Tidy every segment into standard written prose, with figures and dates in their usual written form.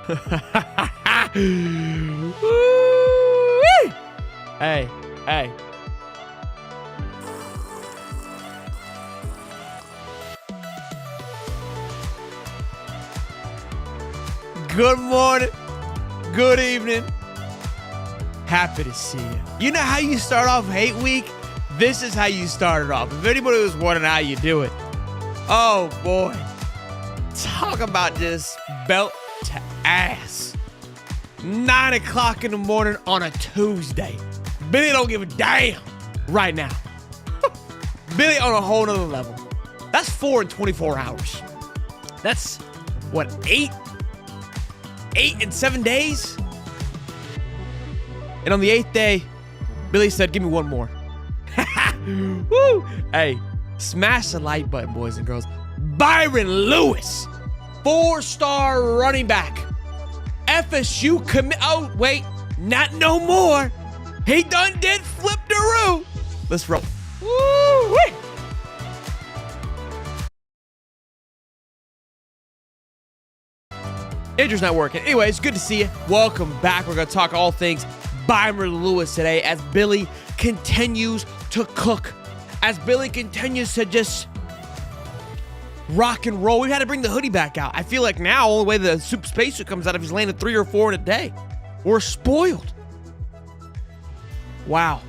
Hey, hey. Good morning. Good evening. Happy to see you. You know how you start off hate week? This is how you start it off. If anybody was wondering how you do it, oh boy. Talk about just belt to ass. 9 o'clock in the morning on a Tuesday. Billy don't give a damn right now. Billy on a whole nother level. That's 4 in 24 hours. That's, what, 8 in 7 days? And on the 8th day, Billy said, give me one more. Woo! Hey, smash the like button, boys and girls. Byron Lewis, 4-star running back. FSU commit. Oh, wait, not no more. He done did flip the roo. Let's roll. Woo-wee. Injury's not working. Anyway, it's good to see you. Welcome back. We're going to talk all things Byron Lewis today as Billy continues to cook. As Billy continues to just rock and roll. We've had to bring the hoodie back out. I feel like now, all the way the soup spacesuit comes out, if he's landed 3 or 4 in a day, we're spoiled. Wow.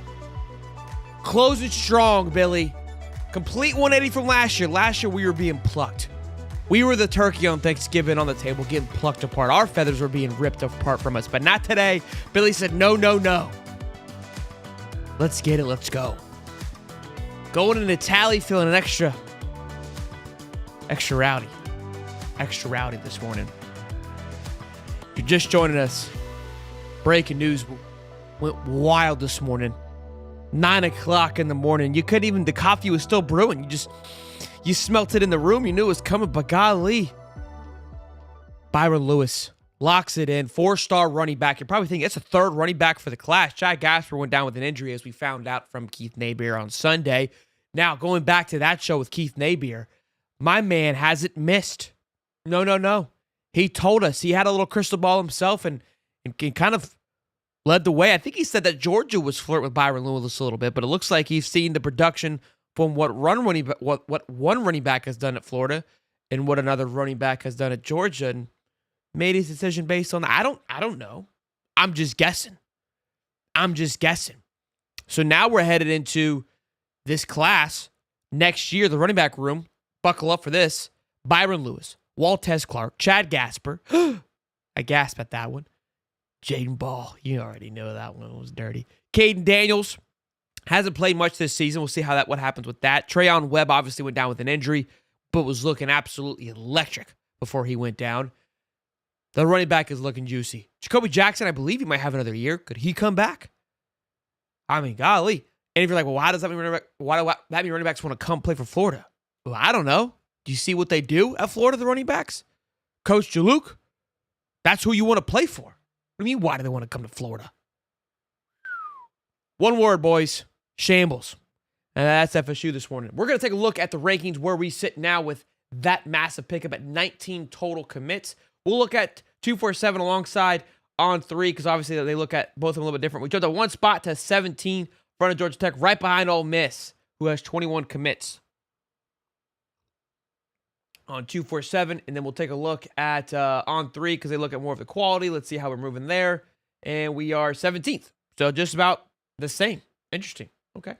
Closing strong, Billy. Complete 180 from last year. Last year, we were being plucked. We were the turkey on Thanksgiving on the table getting plucked apart. Our feathers were being ripped apart from us, but not today. Billy said, no, no, no. Let's get it. Let's go. Going into tally, feeling an extra rowdy. Extra rowdy this morning. If you're just joining us, breaking news went wild this morning. 9 o'clock in the morning. You couldn't even, the coffee was still brewing. You smelt it in the room. You knew it was coming, but golly. Byron Lewis locks it in. 4-star running back. You're probably thinking it's a 3rd running back for the class. Chad Gasper went down with an injury, as we found out from Keith Nabier on Sunday. Now, going back to that show with Keith Nabier, my man hasn't missed. No, no, no. He told us he had a little crystal ball himself and kind of led the way. I think he said that Georgia was flirting with Byron Lewis a little bit, but it looks like he's seen the production from what one running back has done at Florida and what another running back has done at Georgia, and made his decision based on that. I don't know. I'm just guessing. So now we're headed into this class next year, the running back room. Buckle up for this. Byron Lewis, Waltez Clark, Chad Gasper. I gasp at that one. Jaden Ball. You already know that one was dirty. Caden Daniels. Hasn't played much this season. We'll see what happens with that. Trayon Webb obviously went down with an injury, but was looking absolutely electric before he went down. The running back is looking juicy. Jacoby Jackson, I believe he might have another year. Could he come back? I mean, golly. And if you're like, well, why do that mean running backs want to come play for Florida? Well, I don't know. Do you see what they do at Florida, the running backs? Coach Jaluk, that's who you want to play for. What do you mean, why do they want to come to Florida? One word, boys. Shambles. And that's FSU this morning. We're going to take a look at the rankings where we sit now with that massive pickup at 19 total commits. We'll look at 247 alongside On 3 because obviously they look at both of them a little bit different. We jumped at one spot to 17 in front of Georgia Tech, right behind Ole Miss, who has 21 commits on 247. And then we'll take a look at On 3 because they look at more of the quality. Let's see how we're moving there. And we are 17th. So just about the same. Interesting. Okay.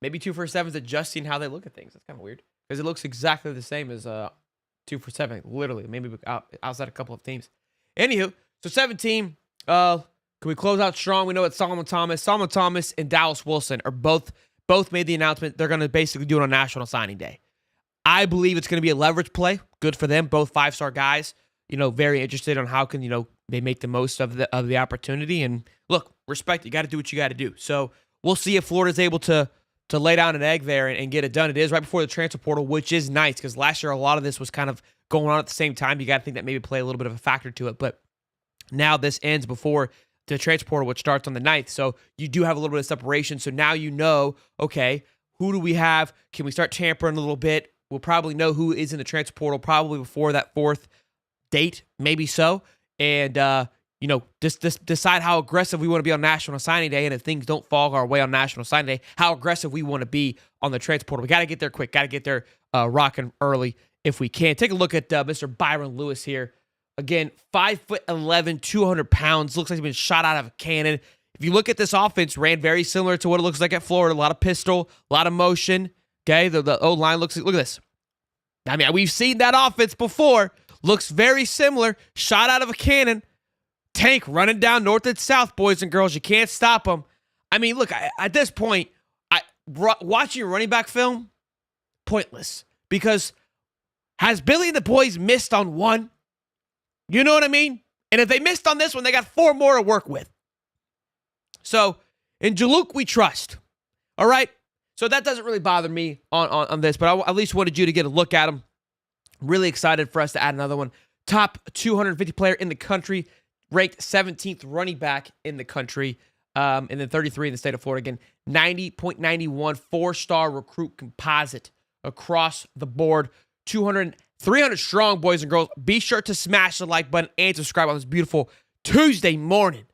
Maybe 247 is adjusting how they look at things. That's kind of weird because it looks exactly the same as 247, literally. Maybe outside a couple of teams. Anywho, so 17. Can we close out strong? We know it's Solomon Thomas. Solomon Thomas and Dallas Wilson are both made the announcement. They're going to basically do it on National Signing Day. I believe it's going to be a leverage play. Good for them. Both 5-star guys. Very interested on how can they make the most of the opportunity. And look, respect. You got to do what you got to do. So we'll see if Florida's able to lay down an egg there and get it done. It is right before the transfer portal, which is nice because last year a lot of this was kind of going on at the same time. You got to think that maybe play a little bit of a factor to it. But now this ends before the transfer portal, which starts on the 9th. So you do have a little bit of separation. So now okay, who do we have? Can we start tampering a little bit? We'll probably know who is in the transfer portal probably before that 4th date, maybe so. and just decide how aggressive we want to be on National Signing Day, and if things don't fall our way on National Signing Day, how aggressive we want to be on the transfer portal. We got to get there quick, got to get there rocking early if we can. Take a look at Mr. Byron Lewis here. Again, 5'11", 200 pounds. Looks like he's been shot out of a cannon. If you look at this offense, ran very similar to what it looks like at Florida. A lot of pistol, a lot of motion. Okay, the O-line looks, look at this. I mean, we've seen that offense before. Looks very similar. Shot out of a cannon. Tank running down north and south, boys and girls. You can't stop them. I mean, look, at this point, watching running back film, pointless. Because has Billy and the boys missed on one? You know what I mean? And if they missed on this one, they got 4 more to work with. So, in Jaluk, we trust. All right? So that doesn't really bother me on this, but I at least wanted you to get a look at him. Really excited for us to add another one. Top 250 player in the country, ranked 17th running back in the country, and then 33 in the state of Florida. Again, 90.91 4-star recruit composite across the board. 300 strong, boys and girls. Be sure to smash the like button and subscribe on this beautiful Tuesday morning.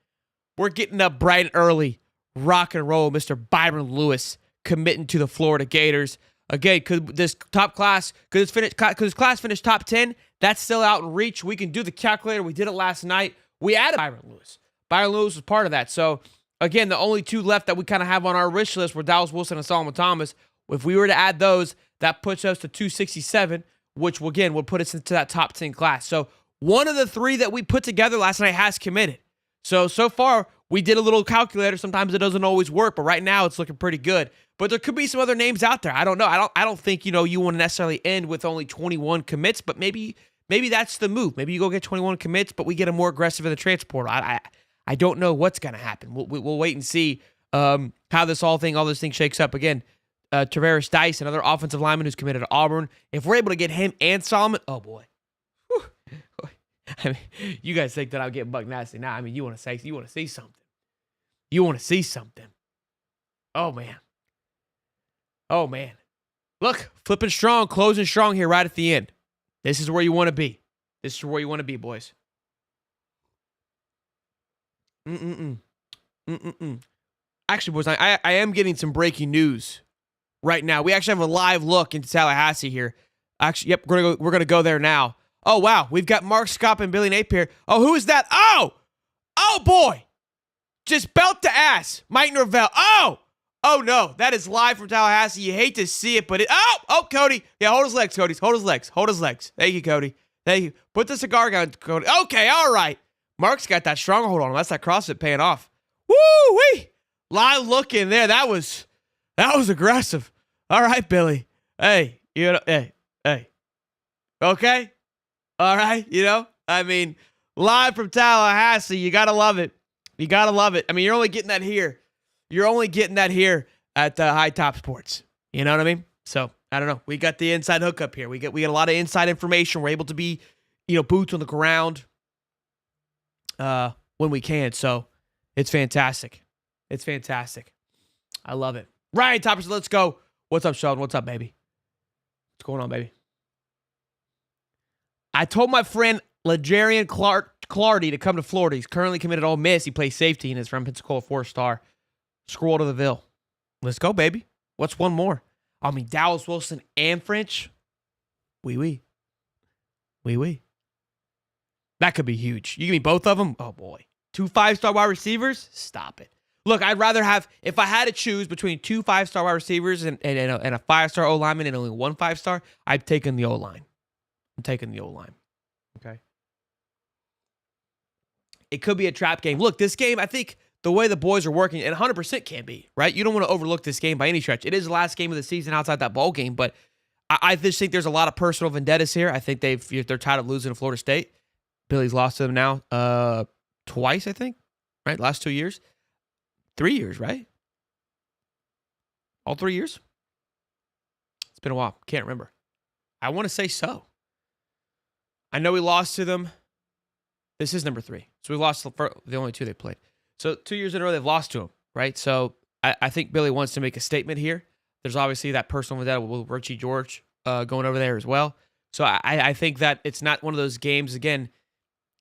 We're getting up bright and early, rock and roll. Mr. Byron Lewis committing to the Florida Gators. Again, could this class finish top 10? That's still out in reach. We can do the calculator. We did it last night. We added Byron Lewis. Byron Lewis was part of that. So, again, the only 2 left that we kind of have on our wish list were Dallas Wilson and Solomon Thomas. If we were to add those, that puts us to 267, which, again, would put us into that top 10 class. So, one of the 3 that we put together last night has committed. So far, we did a little calculator. Sometimes it doesn't always work, but right now it's looking pretty good. But there could be some other names out there. I don't know. I don't think, you want to necessarily end with only 21 commits, but maybe that's the move. Maybe you go get 21 commits, but we get them more aggressive in the transfer portal. I don't know what's going to happen. We'll wait and see how this thing shakes up. Again, Tavares Dice, another offensive lineman who's committed to Auburn. If we're able to get him and Solomon, oh boy. Whew. I mean, you guys think that I'll get buck nasty now. I mean, you want to see something. You want to see something. Oh man. Oh man. Look, flipping strong, closing strong here right at the end. This is where you want to be. This is where you want to be, boys. Actually, boys, I am getting some breaking news right now. We actually have a live look into Tallahassee here. Actually, yep, we're gonna go there now. Oh wow, we've got Mark Scott and Billy Napier. Oh, who is that? Oh boy, just belt to ass, Mike Norvell. Oh no, that is live from Tallahassee. You hate to see it, but Cody. Yeah, hold his legs, Cody. Hold his legs. Thank you, Cody. Thank you. Put the cigar gun, Cody. Okay, all right. Mark's got that stronghold on him. That's that CrossFit paying off. Woo-wee. Live look in there. That was aggressive. All right, Billy. Hey. Okay? All right, I mean, live from Tallahassee. You got to love it. I mean, you're only getting that here. At High Top Sports. You know what I mean? So, I don't know. We got the inside hookup here. We got a lot of inside information. We're able to be, boots on the ground when we can. So, it's fantastic. I love it. Ryan Toppers, let's go. What's up, Sheldon? What's up, baby? What's going on, baby? I told my friend Legarian Clardy to come to Florida. He's currently committed to Ole Miss. He plays safety and is from Pensacola 4-star. Scroll to the Ville. Let's go, baby. What's one more? I mean, Dallas Wilson and French. Oui. That could be huge. You give me both of them? Oh, boy. 2 5-star wide receivers? Stop it. Look, I'd rather have, if I had to choose between 2 5-star wide receivers and a 5-star O-lineman and only 1 5-star, I'd taken the O-line. I'm taking the O-line. Okay. It could be a trap game. Look, this game, I think the way the boys are working, and 100% can be, right? You don't want to overlook this game by any stretch. It is the last game of the season outside that bowl game, but I just think there's a lot of personal vendettas here. I think they're tired of losing to Florida State. Billy's lost to them now twice, I think, right? Last 2 years. 3 years, right? All 3 years? It's been a while. Can't remember. I want to say so. I know we lost to them. This is number 3. So we lost the only 2 they played. So 2 years in a row, they've lost to them, right? So I think Billy wants to make a statement here. There's obviously that personal vendetta with Richie George going over there as well. So I think that it's not one of those games, again,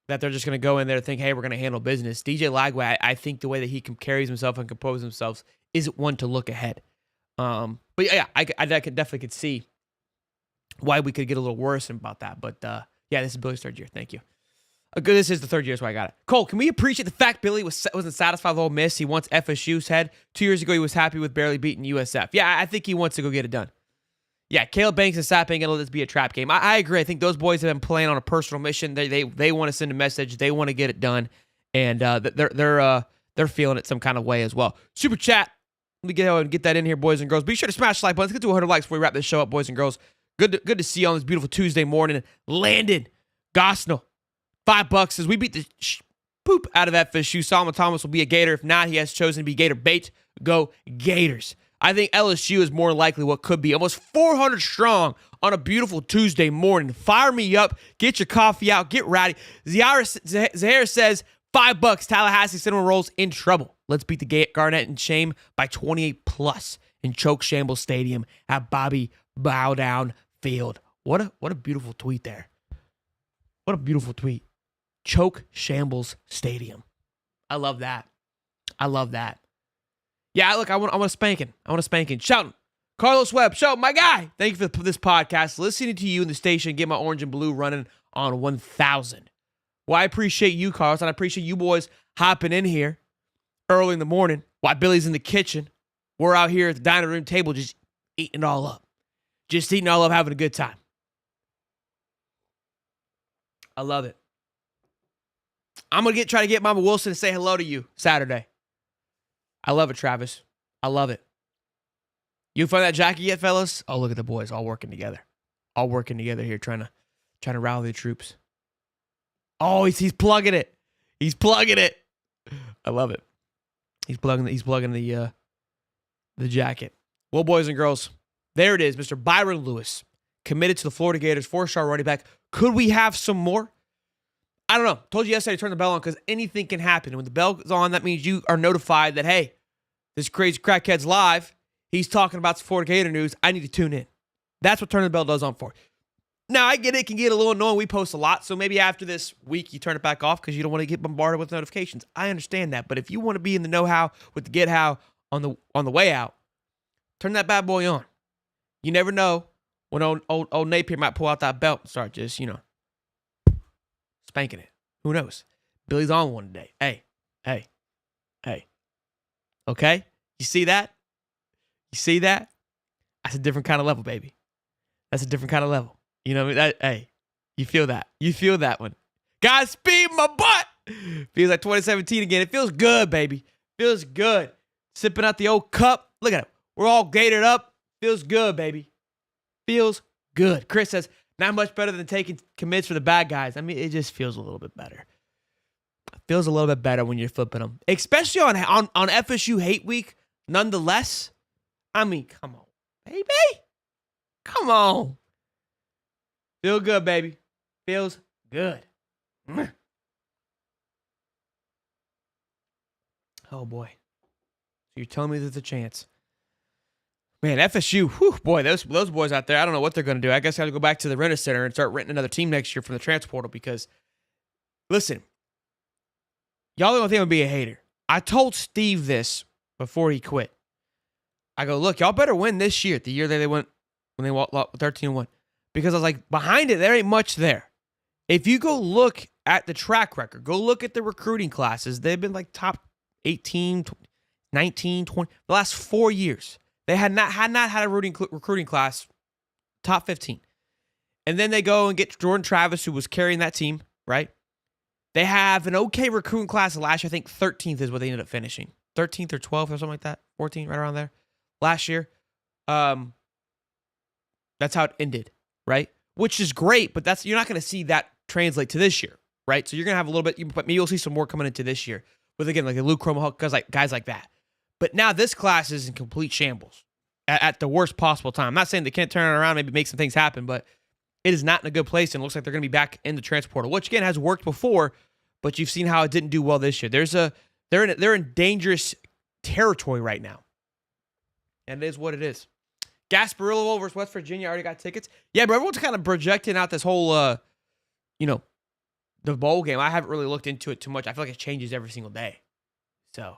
that they're just going to go in there and think, hey, we're going to handle business. DJ Lagway, I think the way that he carries himself and composes himself isn't one to look ahead. But yeah, I definitely could see why we could get a little worse about that. But yeah, this is Billy's third year. Thank you. This is the third year, so I got it. Cole, can we appreciate the fact Billy wasn't satisfied with Ole Miss? He wants FSU's head. 2 years ago, he was happy with barely beating USF. Yeah, I think he wants to go get it done. Yeah, Caleb Banks and Sapp ain't gonna let this be a trap game. I agree. I think those boys have been playing on a personal mission. They want to send a message. They want to get it done, and they're feeling it some kind of way as well. Super chat. Let me get that in here, boys and girls. Be sure to smash the like button. Let's get to 100 likes before we wrap this show up, boys and girls. Good to see you on this beautiful Tuesday morning. Landon Gosnell, $5 as we beat the poop out of FSU. Solomon Thomas will be a Gator. If not, he has chosen to be Gator bait. Go Gators. I think LSU is more likely what could be. Almost 400 strong on a beautiful Tuesday morning. Fire me up. Get your coffee out. Get rowdy. Zahara says, $5. Tallahassee Cinnamon Rolls in trouble. Let's beat the Garnett and Shame by 28+ in Choke Shambles Stadium at Bobby Bowdown Field. What a beautiful tweet there. What a beautiful tweet. Choke Shambles Stadium. I love that. I love that. Yeah, look, I want a spanking. Shouting. Carlos Webb, shout, my guy. Thank you for this podcast. Listening to you in the station, get my orange and blue running on 1,000. Well, I appreciate you, Carlos, and I appreciate you boys hopping in here early in the morning while Billy's in the kitchen. We're out here at the dining room table just eating it all up. Having a good time. I love it. I'm going to try to get Mama Wilson to say hello to you Saturday. I love it, Travis. I love it. You find that jacket yet, fellas? Oh, look at the boys all working together. All working together here, trying to rally the troops. Oh, he's plugging it. He's plugging it. I love it. He's plugging the jacket. Well, boys and girls, there it is. Mr. Byron Lewis, committed to the Florida Gators, 4-star running back. Could we have some more? I don't know. Told you yesterday to turn the bell on because anything can happen. And when the bell is on, that means you are notified that, hey, this crazy crackhead's live. He's talking about some Florida Gator news. I need to tune in. That's what turning the bell does on for. Now, I get it. It can get a little annoying. We post a lot. So maybe after this week, you turn it back off because you don't want to get bombarded with notifications. I understand that. But if you want to be in the know-how with the get-how on the way out, turn that bad boy on. You never know when old Napier might pull out that belt and start just, spanking it. Who knows? Billy's on one today. Hey. Okay? You see that? That's a different kind of level, baby. That's a different kind of level. You know what I mean? Hey, you feel that. You feel that one. God, speed my butt. Feels like 2017 again. It feels good, baby. Feels good. Sipping out the old cup. Look at it. We're all gated up. Feels good, baby. Feels good. Chris says, not much better than taking commits for the bad guys. I mean, it just feels a little bit better. It feels a little bit better when you're flipping them. Especially on FSU Hate Week, nonetheless. I mean, come on, baby. Come on. Feel good, baby. Feels good. Oh, boy. So you're telling me there's a chance. Man, FSU, whew, boy, those boys out there, I don't know what they're going to do. I guess I have to go back to the Renner Center and start renting another team next year from the transfer portal because, listen, y'all don't think I'm going to be a hater. I told Steve this before he quit. I go, look, y'all better win this year, the year that they went when they walked 13-1. Because I was like, behind it, there ain't much there. If you go look at the track record, go look at the recruiting classes, they've been like top 18, 19, 20, the last 4 years. They had not had a recruiting class top 15. And then they go and get Jordan Travis, who was carrying that team, right? They have an okay recruiting class last year. I think 13th is what they ended up finishing. 13th or 12th or something like that. 14th, right around there. Last year. That's how it ended, right? Which is great, but you're not going to see that translate to this year, right? So you're going to have a little bit, but maybe you'll see some more coming into this year. With, again, like the Luke Cromwell, guys like that. But now this class is in complete shambles at the worst possible time. I'm not saying they can't turn it around, maybe make some things happen, but it is not in a good place, and it looks like they're going to be back in the transfer portal, which, again, has worked before, but you've seen how it didn't do well this year. They're in dangerous territory right now, and it is what it is. Gasparillo versus West Virginia. I already got tickets. Yeah, but everyone's kind of projecting out this whole, the bowl game, I haven't really looked into it too much. I feel like it changes every single day. So,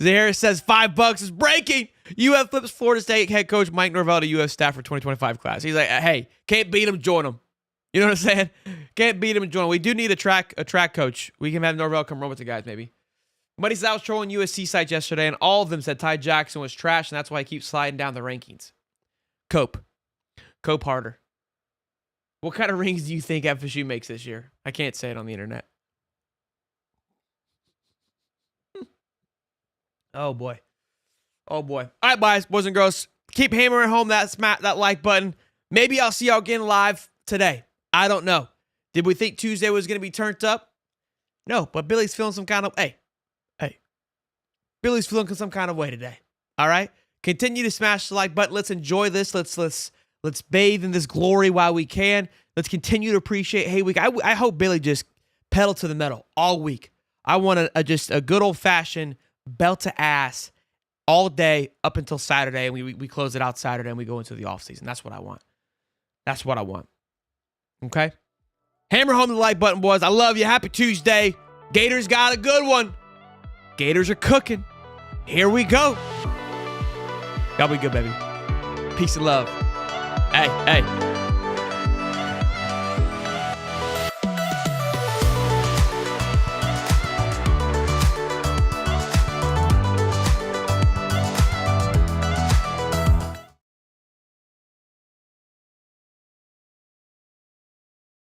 Zahara says $5 is breaking. UF flips Florida State head coach Mike Norvell to UF staff for 2025 class. He's like, hey, can't beat him, join him. You know what I'm saying? Can't beat him and join him. We do need a track coach. We can have Norvell come run with the guys, maybe. Buddy said I was trolling USC sites yesterday, and all of them said Ty Jackson was trash, and that's why he keeps sliding down the rankings. Cope harder. What kind of rings do you think FSU makes this year? I can't say it on the internet. Oh, boy. All right, boys and girls. Keep hammering home that like button. Maybe I'll see y'all again live today. I don't know. Did we think Tuesday was going to be turned up? No, but Billy's feeling some kind of... Hey. Billy's feeling some kind of way today. All right? Continue to smash the like button. Let's enjoy this. Let's bathe in this glory while we can. Let's continue to appreciate Hay Week. I hope Billy just pedal to the metal all week. I want just a good old-fashioned belt to ass all day up until Saturday, and we close it out Saturday, and we go into the offseason. That's what I want. That's what I want. Okay? Hammer home the like button, boys. I love you. Happy Tuesday. Gators got a good one. Gators are cooking. Here we go. Y'all be good, baby. Peace and love. Hey.